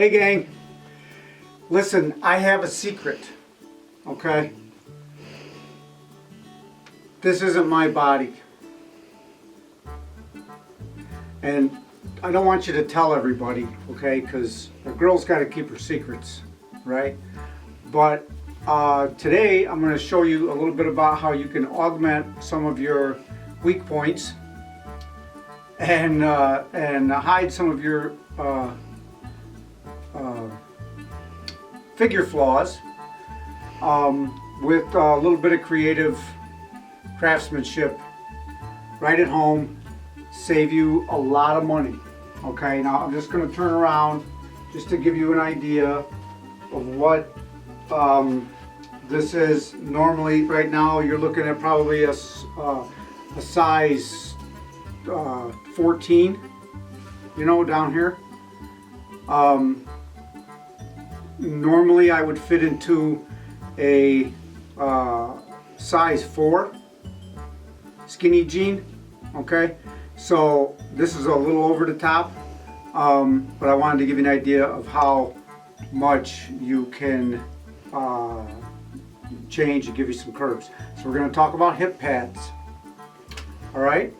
Hey gang, listen, I have a secret, okay? This isn't my body. And I don't want you to tell everybody, okay? Because a girl's got to keep her secrets, right? But today I'm going to show you a little bit about how you can augment some of your weak points and hide some of your figure flaws with a little bit of creative craftsmanship right at home. Save you a lot of money. Okay, now I'm just going to turn around just to give you an idea of what this is. Normally right now you're looking at probably a size 14, you know, down here. Normally I would fit into a size 4 skinny jean, okay? So this is a little over the top, but I wanted to give you an idea of how much you can change and give you some curves. So we're going to talk about hip pads, all right?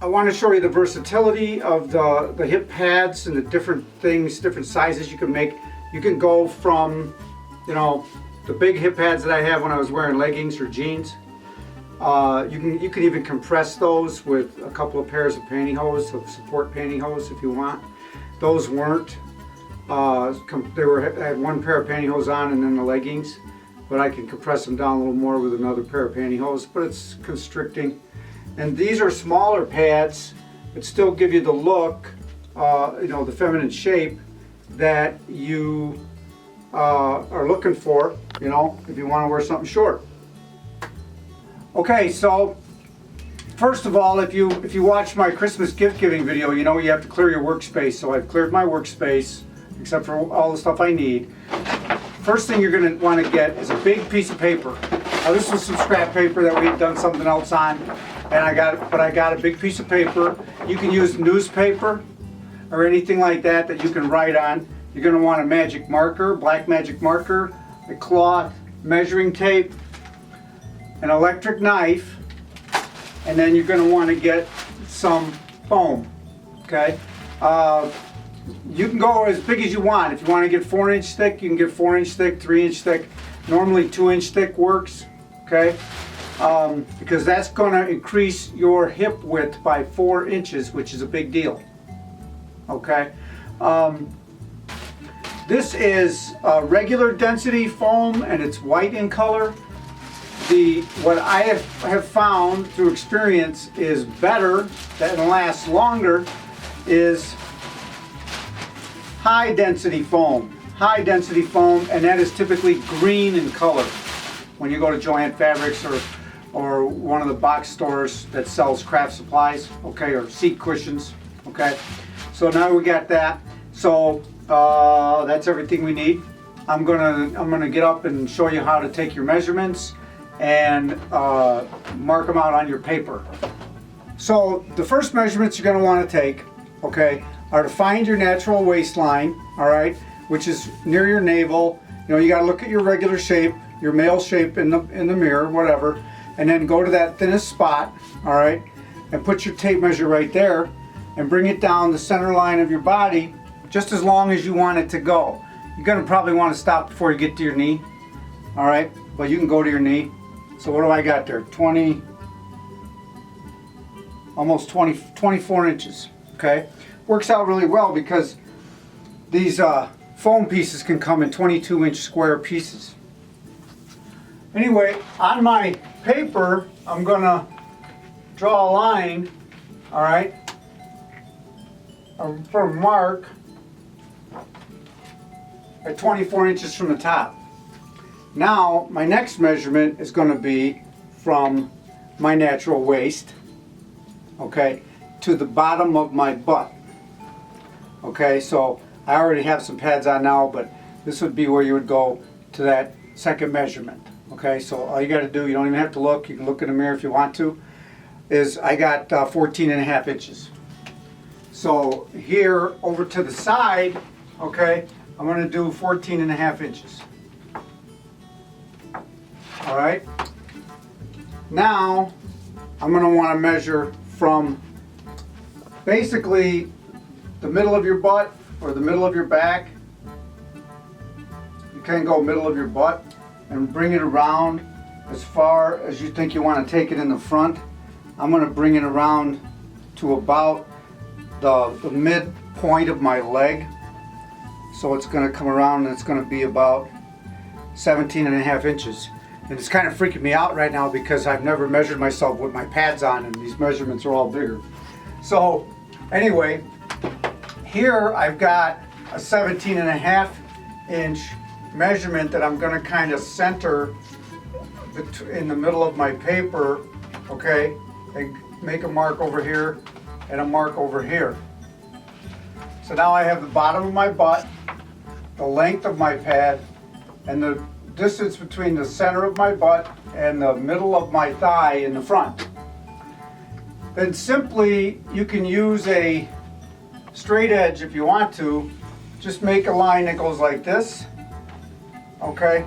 I want to show you the versatility of the hip pads and the different things, different sizes you can make. You can go from, you know, the big hip pads that I have when I was wearing leggings or jeans. You can even compress those with a couple of pairs of pantyhose, of support pantyhose if you want. Those weren't. I had one pair of pantyhose on and then the leggings, but I can compress them down a little more with another pair of pantyhose, but it's constricting. And these are smaller pads that still give you the look, you know, the feminine shape that you are looking for, you know, if you want to wear something short. Okay, so first of all, if you watch my Christmas gift giving video, you know you have to clear your workspace. So I've cleared my workspace, except for all the stuff I need. First thing you're going to want to get is a big piece of paper. Now this was some scrap paper that we had done something else on, and I got a big piece of paper. You can use newspaper or anything like that that you can write on. You're going to want a magic marker, black magic marker, a cloth measuring tape, an electric knife, and then you're going to want to get some foam. Okay, you can go as big as you want. If you want to get 4-inch thick, you can get 4-inch thick, 3-inch thick. Normally 2-inch thick works. Okay, because that's going to increase your hip width by 4 inches, which is a big deal. Okay, this is regular density foam and it's white in color. What I have found through experience is better, that lasts longer, is high density foam. High density foam, and that is typically green in color. When you go to Joann Fabrics or one of the box stores that sells craft supplies, okay, or seat cushions, okay. So now we got that. So that's everything we need. I'm gonna get up and show you how to take your measurements and mark them out on your paper. So the first measurements you're going to want to take, okay, are to find your natural waistline, all right, which is near your navel. You know, you got to look at your regular shape, your male shape in the mirror, whatever, and then go to that thinnest spot, all right, and put your tape measure right there and bring it down the center line of your body just as long as you want it to go. You're going to probably want to stop before you get to your knee, all right, but you can go to your knee. So what do I got there? 20, almost 24 inches, okay? Works out really well because these foam pieces can come in 22-inch square pieces. Anyway, on my paper, I'm gonna draw a line, all right? I'll put a mark at 24 inches from the top. Now, my next measurement is going to be from my natural waist, okay, to the bottom of my butt. Okay, so I already have some pads on now, but this would be where you would go to that second measurement. Okay, so all you got to do, you don't even have to look, you can look in the mirror if you want to, is I got 14 and a half inches. So here over to the side, okay, I'm going to do 14.5 inches. All right. Now, I'm going to want to measure from basically the middle of your butt or the middle of your back. You can go middle of your butt and bring it around as far as you think you want to take it in the front. I'm going to bring it around to about the midpoint of my leg. So it's going to come around and it's going to be about 17.5 inches. And it's kind of freaking me out right now because I've never measured myself with my pads on and these measurements are all bigger. So anyway, here I've got a 17.5 inch measurement that I'm going to kind of center in the middle of my paper, okay, and make a mark over here and a mark over here. So now I have the bottom of my butt, the length of my pad, and the distance between the center of my butt and the middle of my thigh in the front. Then simply you can use a straight edge if you want to. Just make a line that goes like this, okay?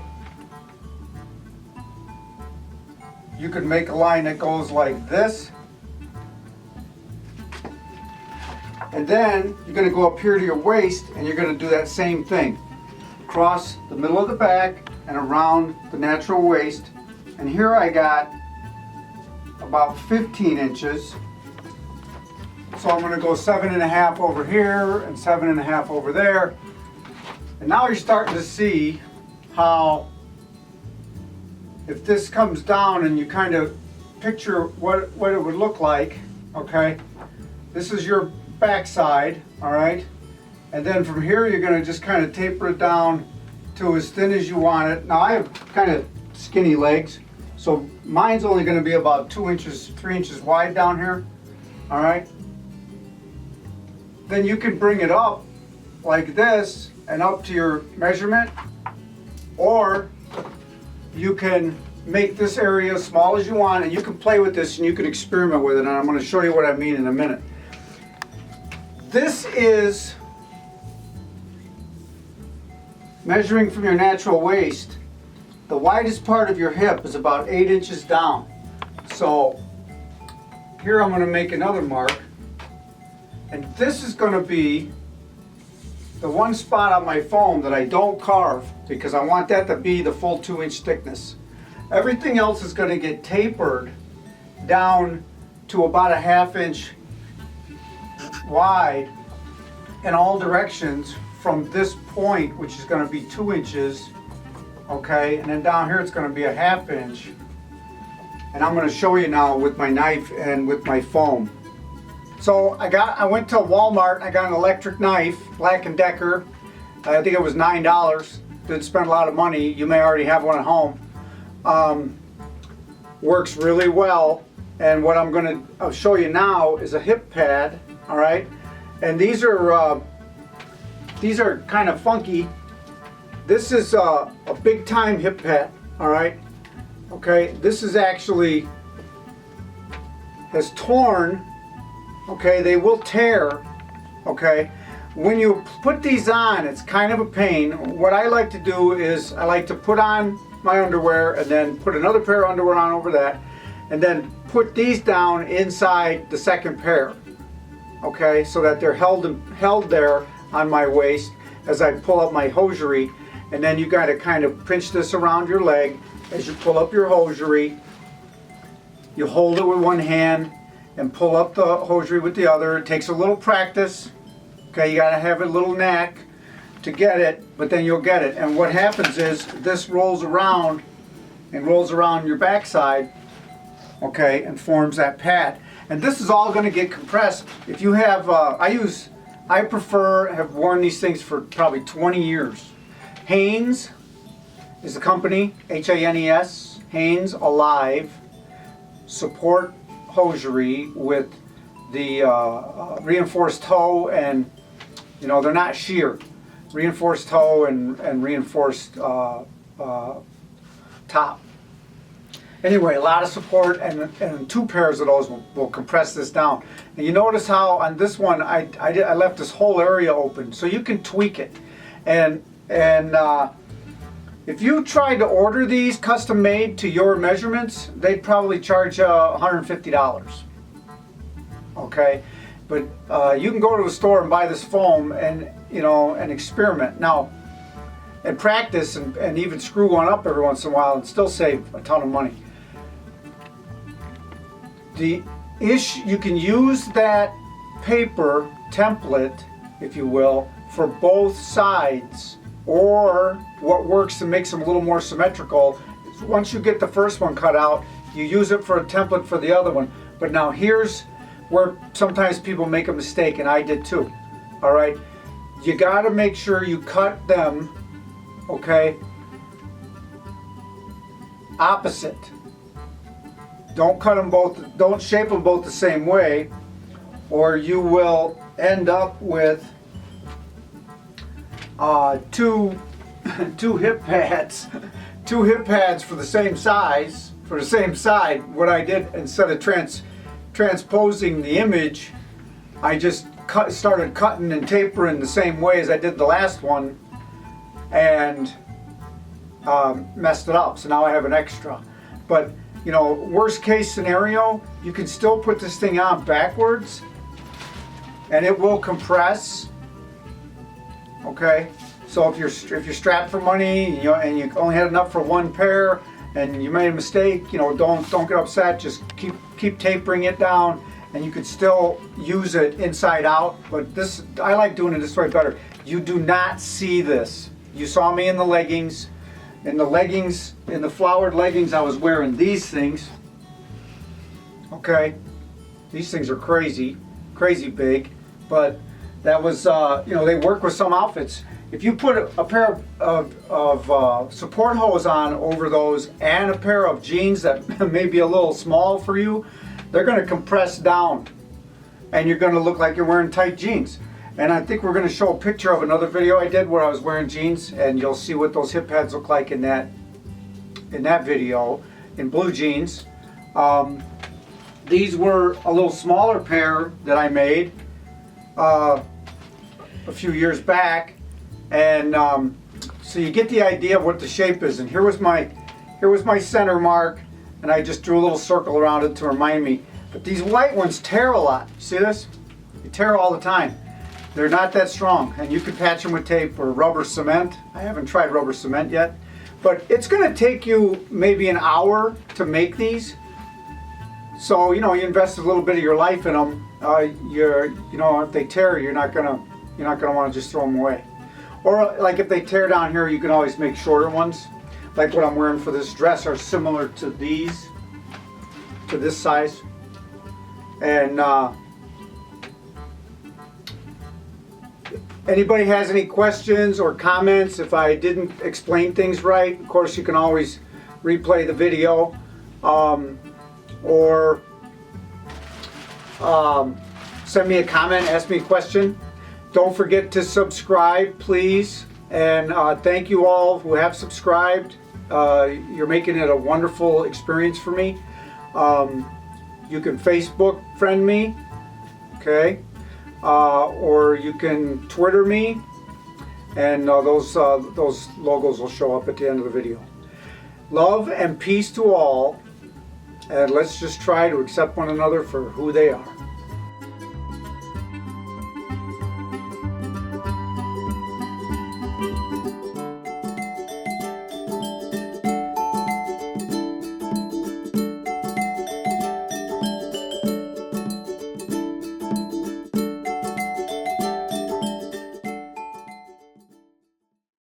You could make a line that goes like this. And then you're going to go up here to your waist and you're going to do that same thing. Across the middle of the back and around the natural waist. And here I got about 15 inches. So I'm going to go 7.5 over here and 7.5 over there. And now you're starting to see how, if this comes down and you kind of picture what it would look like, okay? This is your backside, all right? And then from here you're going to just kind of taper it down to as thin as you want it. Now I have kind of skinny legs, so mine's only going to be about 2 inches, 3 inches wide down here, all right? Then you can bring it up like this and up to your measurement, or you can make this area as small as you want and you can play with this and you can experiment with it, and I'm going to show you what I mean in a minute. This is measuring from your natural waist. The widest part of your hip is about 8 inches down. So here I'm going to make another mark, and this is going to be the one spot on my foam that I don't carve because I want that to be the full 2 inch thickness. Everything else is going to get tapered down to about 1/2 inch wide in all directions from this point, which is going to be 2 inches, okay, and then down here it's going to be 1/2 inch. And I'm going to show you now with my knife and with my foam. So I went to Walmart and I got an electric knife, Black & Decker. I think it was $9. Didn't spend a lot of money. You may already have one at home. Works really well. And what I'm going to show you now is a hip pad, all right? And these are kind of funky. This is a big time hip pad, all right? Okay, this is actually has torn. Okay, they will tear. Okay, when you put these on, it's kind of a pain. What I like to do is I like to put on my underwear and then put another pair of underwear on over that, and then put these down inside the second pair. Okay, so that they're held there on my waist as I pull up my hosiery, and then you got to kind of pinch this around your leg as you pull up your hosiery. You hold it with one hand and pull up the hosiery with the other. It takes a little practice. Okay, you got to have a little knack to get it, but then you'll get it. And what happens is this rolls around and rolls around your backside, okay, and forms that pad. And this is all going to get compressed. If you have, have worn these things for probably 20 years. Hanes is the company, H-A-N-E-S, Hanes Alive, support hosiery with the reinforced toe, and you know, they're not sheer. Reinforced toe and reinforced top. Anyway, a lot of support, and 2 pairs of those will compress this down. And you notice how on this one I left this whole area open, so you can tweak it. And if you tried to order these custom made to your measurements, they'd probably charge $150. Okay, but you can go to a store and buy this foam and and experiment now, and practice, and even screw one up every once in a while and still save a ton of money. You can use that paper template, if you will, for both sides, or what works to make them a little more symmetrical is once you get the first one cut out, you use it for a template for the other one. But now here's where sometimes people make a mistake, and I did too. All right, you got to make sure you cut them, okay, opposite. Don't cut them both, don't shape them both the same way, or you will end up with two hip pads, 2 hip pads for the same size, for the same side. What I did, instead of transposing the image, I just started cutting and tapering the same way as I did the last one, and messed it up. So now I have an extra. But worst case scenario, you can still put this thing on backwards and it will compress. Okay, so if you're strapped for money, and you only had enough for 1 pair and you made a mistake, don't get upset. Just keep tapering it down, and you could still use it inside out. But this, I like doing it this way better. You do not see this. You saw me in the leggings. In the flowered leggings, I was wearing these things. Okay, these things are crazy big, but that was, they work with some outfits. If you put a pair of support hose on over those and a pair of jeans that may be a little small for you, they're going to compress down, and you're going to look like you're wearing tight jeans. And I think we're going to show a picture of another video I did where I was wearing jeans, and you'll see what those hip pads look like in that video, in blue jeans. These were a little smaller pair that I made a few years back, and so you get the idea of what the shape is. And here was my center mark, and I just drew a little circle around it to remind me. But these white ones tear a lot. See this? They tear all the time. They're not that strong, and you could patch them with tape or rubber cement. I haven't tried rubber cement yet, but it's going to take you maybe an hour to make these. So you invest a little bit of your life in them. If they tear, you're not gonna want to just throw them away. Or like if they tear down here, you can always make shorter ones. Like what I'm wearing for this dress are similar to these, to this size, and. Anybody has any questions or comments? If I didn't explain things right, of course you can always replay the video, or send me a comment, ask me a question. Don't forget to subscribe, please. And thank you all who have subscribed. You're making it a wonderful experience for me. You can Facebook friend me, okay? Or you can Twitter me, and those logos will show up at the end of the video. Love and peace to all, and let's just try to accept one another for who they are.